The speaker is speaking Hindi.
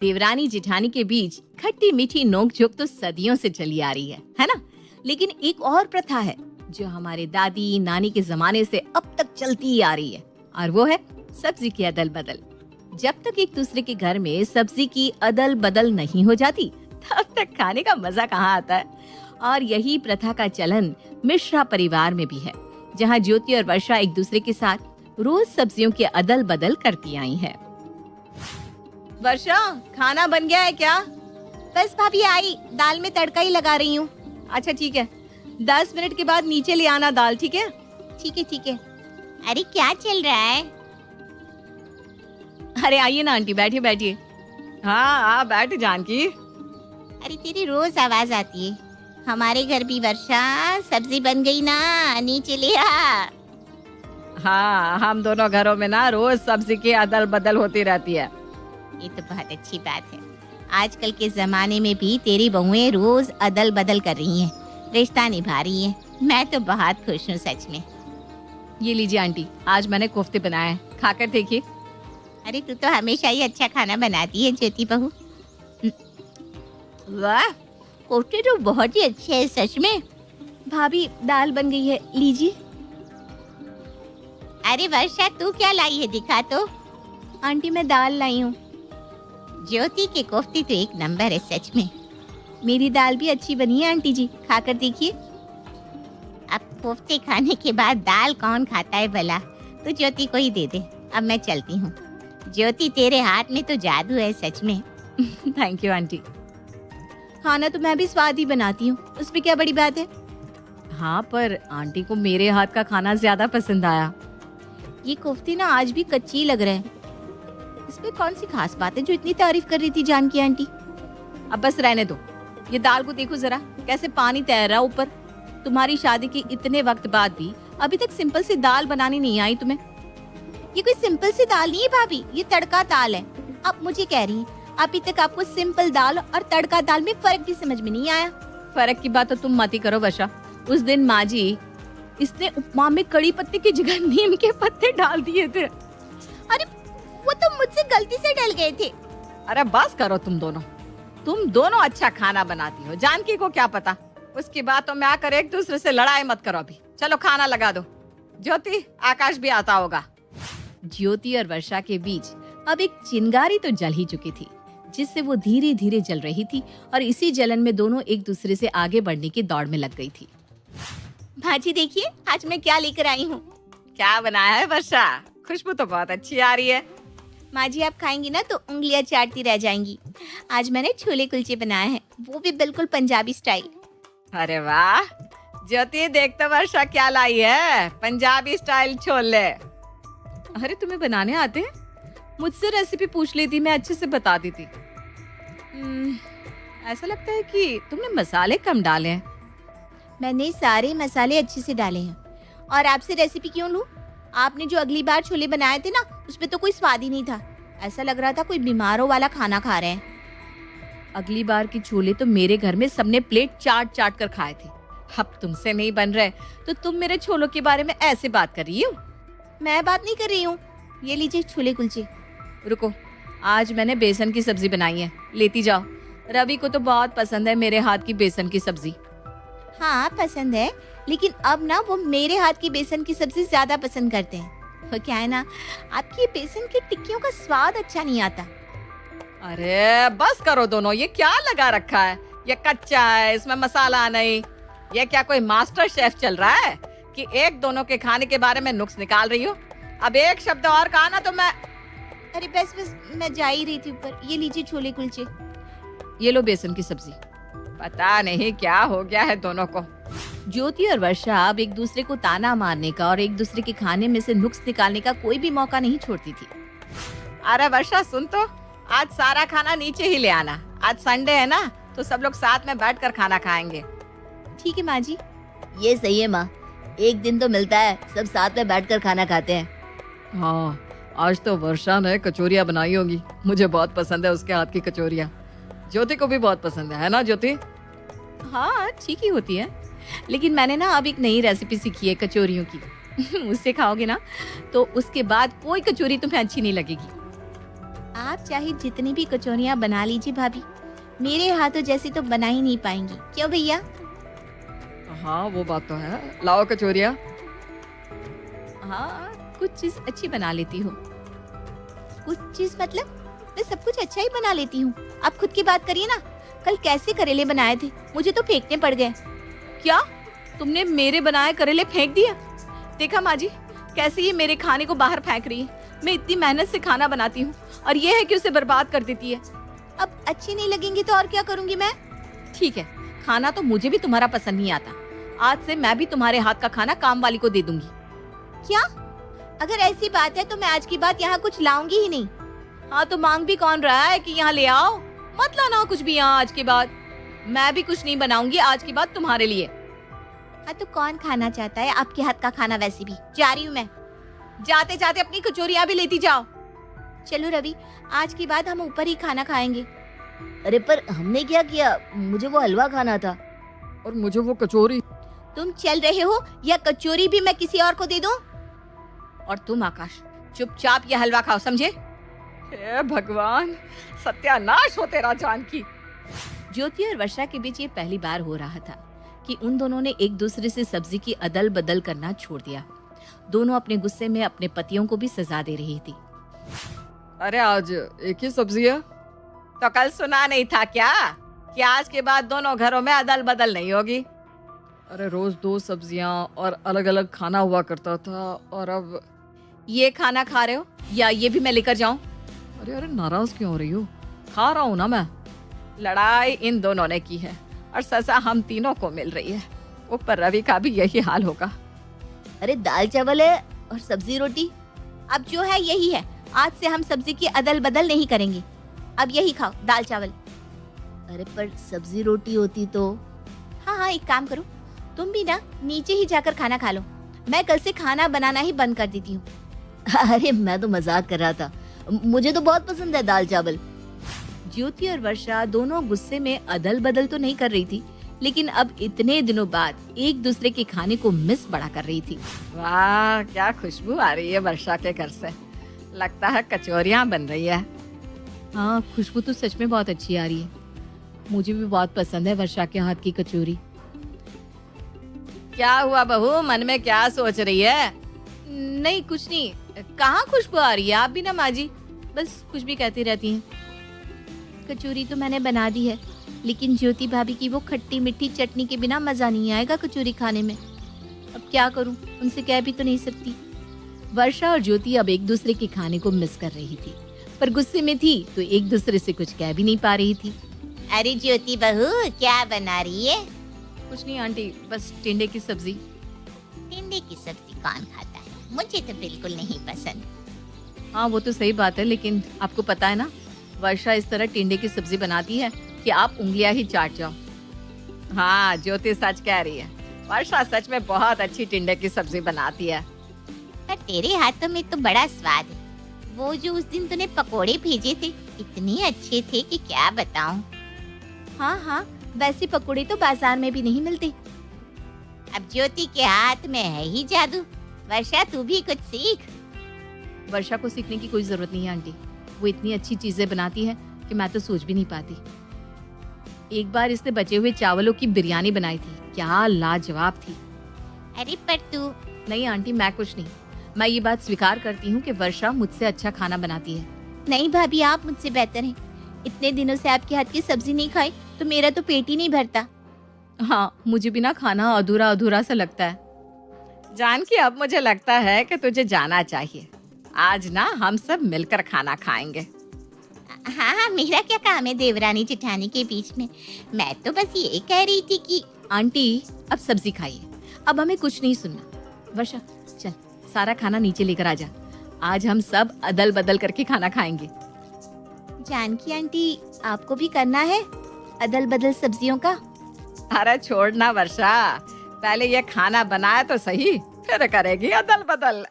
देवरानी जेठानी के बीच खट्टी मीठी नोकझोंक तो सदियों से चली आ रही है ना? लेकिन एक और प्रथा है जो हमारे दादी नानी के जमाने से अब तक चलती ही आ रही है, और वो है सब्जी की अदल बदल। जब तक एक दूसरे के घर में सब्जी की अदल बदल नहीं हो जाती, तब तक खाने का मजा कहाँ आता है। और यही प्रथा का चलन मिश्रा परिवार में भी है, जहाँ ज्योति और वर्षा एक दूसरे के साथ रोज सब्जियों की अदल बदल करती आई है। वर्षा, खाना बन गया है क्या? बस भाभी आई, दाल में तड़का ही लगा रही हूँ। अच्छा ठीक है, 10 मिनट के बाद नीचे ले आना दाल, ठीक है? ठीक है ठीक है। अरे क्या चल रहा है? अरे आइए ना आंटी, बैठिए बैठिए। हाँ बैठ जानकी। अरे तेरी रोज आवाज आती है। हमारे घर भी वर्षा, सब्जी बन गई ना, नीचे ले आ। हाँ, हम दोनों घरों में ना रोज सब्जी की अदल बदल होती रहती है। ये तो बहुत अच्छी बात है। आजकल के जमाने में भी तेरी बहुएं रोज अदल बदल कर रही हैं, रिश्ता निभा रही हैं। मैं तो बहुत खुश हूँ सच में। ये लीजिए आंटी, आज मैंने कोफ्ते बनाए हैं, खाकर देखिए। अरे तू तो हमेशा ही अच्छा खाना बनाती है ज्योति बहू। वाह, कोफ्ते तो बहुत ही अच्छे हैं सच में। भाभी दाल बन गई है, लीजिए। अरे वर्षा, तू क्या लाई है, दिखा तो। आंटी मैं दाल लाई हूँ। ज्योति के कोफ्ते तो एक नंबर है सच में। मेरी दाल भी अच्छी बनी है आंटी जी, खाकर देखिए। अब कोफ्ते खाने के बाद दाल कौन खाता है भला? तो ज्योति को ही दे दे। अब मैं चलती हूँ। ज्योति, तेरे हाथ में तो जादू है सच में। Thank you aunty. खाना तो मैं भी स्वाद ही बनाती हूँ, उसमें क्या बड़ी बात है। हाँ, पर आंटी को मेरे हाथ का खाना ज्यादा पसंद आया। ये कोफ्ते ना आज भी कच्ची लग रहे हैं। इसमें कौन सी खास बात है जो इतनी तारीफ कर रही थी जानकी आंटी? अब बस रहने दो। ये दाल को देखो जरा, कैसे पानी तैर रहा ऊपर। तुम्हारी शादी के इतने वक्त बाद भी अभी तक सिंपल सी दाल बनानी नहीं आई तुम्हें। ये कोई सिंपल सी दाल नहीं है भाभी, ये तड़का दाल है। आप मुझे कह रही हैं अभी तक आपको सिंपल दाल और तड़का दाल में फर्क भी समझ में नहीं आया? फर्क की बात तो तुम मत ही करो वर्षा। उस दिन माँ जी, इसने उपमा में कड़ी पत्ते की जगह नीम के पत्ते डाल दिए थे। अरे वो तो मुझसे गलती से डल गए थे। अरे बस करो तुम दोनों अच्छा खाना बनाती हो, जानकी को क्या पता। उसकी बातों में आकर एक दूसरे से लड़ाई मत करो। अभी चलो खाना लगा दो। ज्योति, आकाश भी आता होगा। ज्योति और वर्षा के बीच अब एक चिंगारी तो जल ही चुकी थी, जिससे वो धीरे धीरे जल रही थी, और इसी जलन में दोनों एक दूसरे से आगे बढ़ने की दौड़ में लग गई थी। भाजी देखिए, आज मैं क्या लेकर आई हूँ। क्या बनाया है वर्षा? खुशबू तो बहुत अच्छी आ रही है। माँ जी, आप खाएंगी ना तो उंगलियां चाटती रह जाएंगी। आज मैंने छोले कुलचे बनाए हैं, वो भी बिल्कुल पंजाबी स्टाइल। अरे वाह ज्योति, देख तो वर्षा क्या लाई है, पंजाबी स्टाइल छोले। अरे तुम्हें बनाने आते हैं? मुझसे रेसिपी पूछ लेती, मैं अच्छे से बता देती। ऐसा लगता है कि तुमने मसाले कम डाले हैं। मैंने सारे मसाले अच्छे से डाले हैं। और आपसे रेसिपी क्यों लूं? आपने जो अगली बार छोले बनाए थे ना, उसमें तो कोई स्वाद ही नहीं था। ऐसा लग रहा था कोई बीमारों वाला खाना खा रहे हैं। अगली बार के छोले तो मेरे घर में सबने प्लेट चाट चाट कर खाए थे। अब तुमसे नहीं बन रहे तो तुम मेरे छोलों के बारे में ऐसे बात कर रही हो? मैं बात नहीं कर रही हूँ। ये लीजिए छोले कुलचे। रुको, आज मैंने बेसन की सब्जी बनाई है, लेती जाओ। रवि को तो बहुत पसंद है मेरे हाथ की बेसन की सब्जी। हाँ पसंद है, लेकिन अब ना वो मेरे हाथ की बेसन की सब्जी ज्यादा पसंद करते हैं। वो क्या है ना, आपकी बेसन की टिक्कियों का स्वाद अच्छा नहीं आता। अरे बस करो दोनों, ये क्या लगा रखा है? ये कच्चा है, इसमें मसाला नहीं। ये क्या कोई मास्टर शेफ चल रहा है कि एक दोनों के खाने के बारे में नुक्स निकाल रही हो? अब एक शब्द और कहा ना तो मैं। अरे बस बस, मैं जा ही रही थी ऊपर। ये लीजिए छोले कुलचे। ये लो बेसन की सब्जी। पता नहीं क्या हो गया है दोनों को। ज्योति और वर्षा अब एक दूसरे को ताना मारने का और एक दूसरे के खाने में से नुक्स निकालने का कोई भी मौका नहीं छोड़ती थी। अरे वर्षा सुन तो, आज सारा खाना नीचे ही ले आना। आज संडे है ना, तो सब लोग साथ में बैठकर खाना खाएंगे। ठीक है माँ जी। ये सही है माँ, एक दिन तो मिलता है, सब साथ में बैठकर खाना खाते हैं। हाँ, आज तो वर्षा ने कचौरियाँ बनाई होगी। मुझे बहुत पसंद है उसके हाथ की कचौरियाँ। ज्योति को भी बहुत पसंद है ना ज्योति? हाँ ठीक ही होती है, लेकिन मैंने ना अब एक नई रेसिपी सीखी है कचौरियों की। उससे खाओगे ना तो उसके बाद कोई कचौरी तुम्हें अच्छी नहीं लगेगी। आप चाहे जितनी भी कचौरियाँ बना लीजिए भाभी, मेरे हाथों जैसी तो बना ही नहीं पाएंगी, क्यों भैया? हाँ वो बात तो है। लाओ कचौरिया। हाँ कुछ चीज अच्छी बना लेती हो। कुछ चीज मतलब? मैं सब कुछ अच्छा ही बना लेती हूँ। आप खुद की बात करिए ना, कल कैसे करेले बनाए थे, मुझे तो फेंकने पड़ गए। क्या तुमने मेरे बनाए करेले फेंक दिया? देखा माँ जी कैसे ये मेरे खाने को बाहर फेंक रही है। मैं इतनी मेहनत से खाना बनाती हूँ और ये है कि उसे बर्बाद कर देती है। अब अच्छी नहीं लगेंगी तो और क्या करूंगी मैं? ठीक है, खाना तो मुझे भी तुम्हारा पसंद नहीं आता। आज से मैं भी तुम्हारे हाथ का खाना काम वाली को दे दूंगी। क्या? अगर ऐसी बात है तो मैं आज की बात यहाँ कुछ लाऊंगी ही नहीं। हाँ तो मांग भी कौन रहा है कि यहाँ ले आओ? मत लाना कुछ भी यहाँ आज के बाद। मैं भी कुछ नहीं बनाऊंगी आज के बाद तुम्हारे लिए। हाँ तो कौन खाना चाहता है आपके हाथ का खाना? वैसे भी जा रही हूँ मैं। जाते जाते अपनी कचौरियाँ भी लेती जाओ। चलो रवि, आज के बाद हम ऊपर ही खाना खाएंगे। अरे पर हमने क्या किया? मुझे वो हलवा खाना था। और मुझे वो कचौरी। तुम चल रहे हो या कचौरी भी मैं किसी और को दे दूं? और तुम आकाश चुपचाप ये हलवा खाओ, समझे? हे भगवान, सत्यानाश हो तेरा जानकी। ज्योति और वर्षा के बीच ये पहली बार हो रहा था कि उन दोनों ने एक दूसरे से सब्जी की अदल बदल करना छोड़ दिया। दोनों अपने गुस्से में अपने पतियों को भी सजा दे रही थी। अरे आज एक ही सब्जी है तो कल सुना नहीं था क्या कि आज के बाद दोनों घरों में अदल बदल नहीं होगी? अरे रोज दो सब्जियां और अलग अलग खाना हुआ करता था और अब ये खाना खा रहे हो या ये भी मैं लेकर जाऊं? अरे अरे नाराज क्यों हो रही हो? खा रहा हूं ना मैं। लड़ाई इन दोनों ने की है और सजा हम तीनों को मिल रही है। ऊपर रवि का भी यही हाल होगा। अरे दाल चावल है और सब्जी रोटी। अब जो है यही है, आज से हम सब्जी की अदल बदल नहीं करेंगे। अब यही खाओ, दाल चावल। अरे पर सब्जी रोटी होती तो? हाँ हाँ, एक काम करो, तुम भी ना नीचे ही जाकर खाना खा लो। मैं कल से खाना बनाना ही बंद कर देती हूँ। अरे मैं तो मजाक कर रहा था, मुझे तो बहुत पसंद है दाल चावल। ज्योति और वर्षा दोनों गुस्से में अदल बदल तो नहीं कर रही थी, लेकिन अब इतने दिनों बाद एक दूसरे के खाने को मिस बड़ा कर रही थी। वाह क्या खुशबू आ रही है वर्षा के घर से। लगता है कचौरियाँ बन रही है। हाँ खुशबू तो सच में बहुत अच्छी आ रही है। मुझे भी बहुत पसंद है वर्षा के हाथ की कचौरी। क्या हुआ बहू, मन में क्या सोच रही है? नहीं कुछ नहीं। कहाँ खुशबू आ रही है? आप भी ना माँ जी बस कुछ भी कहती रहती हैं। कचौरी तो मैंने बना दी है, लेकिन ज्योति भाभी की वो खट्टी मीठी चटनी के बिना मजा नहीं आएगा कचौरी खाने में। अब क्या करूं, उनसे कह भी तो नहीं सकती। वर्षा और ज्योति अब एक दूसरे के खाने को मिस कर रही थी, पर गुस्से में थी तो एक दूसरे से कुछ कह भी नहीं पा रही थी। अरे ज्योति बहू, क्या बना रही है? कुछ नहीं आंटी, बस टिंडे की सब्जी। टिंडे की सब्जी कौन खाता है? मुझे तो बिल्कुल नहीं पसंद। हाँ वो तो सही बात है, लेकिन आपको पता है ना वर्षा इस तरह टिंडे की सब्जी बनाती है कि आप उंगलियां ही चाट जाओ। हाँ ज्योति सच कह रही है, वर्षा सच में बहुत अच्छी टिंडे की सब्जी बनाती है। पर तेरे हाथों में तो बड़ा स्वाद है। वो जो उस दिन तूने पकोड़े भेजे थे इतने अच्छे थे कि क्या बताऊं। हाँ हाँ, वैसे पकोड़े तो बाजार में भी नहीं मिलते। अब ज्योति के हाथ में है ही जादू। वर्षा तू भी कुछ सीख। वर्षा को सीखने की कोई जरूरत नहीं है आंटी, वो इतनी अच्छी चीजें बनाती है कि मैं तो सोच भी नहीं पाती। एक बार इसने बचे हुए चावलों की बिरयानी बनाई थी, क्या लाजवाब थी। अरे पर तू। नहीं आंटी मैं कुछ नहीं, मैं ये बात स्वीकार करती हूँ कि वर्षा मुझसे अच्छा खाना बनाती है। नहीं भाभी, आप मुझसे बेहतर हैं। इतने दिनों से आपके हाथ की सब्जी नहीं खाई तो मेरा तो पेट ही नहीं भरता। हाँ मुझे भी ना खाना अधूरा अधूरा सा लगता है। जानकी अब मुझे लगता है कि तुझे जाना चाहिए। आज ना हम सब मिलकर खाना खाएंगे। हाँ हाँ, मेरा क्या काम है देवरानी जेठानी के बीच में। मैं तो बस ये कह रही थी कि आंटी अब सब्जी खाइए, अब हमें कुछ नहीं सुनना। वर्षा चल सारा खाना नीचे लेकर आ जा, आज हम सब अदल बदल करके खाना खाएंगे। जानकी आंटी, आपको भी करना है अदल बदल सब्जियों का? अरे छोड़ना वर्षा, पहले ये खाना बनाए तो सही, फिर करेगी अदल बदल।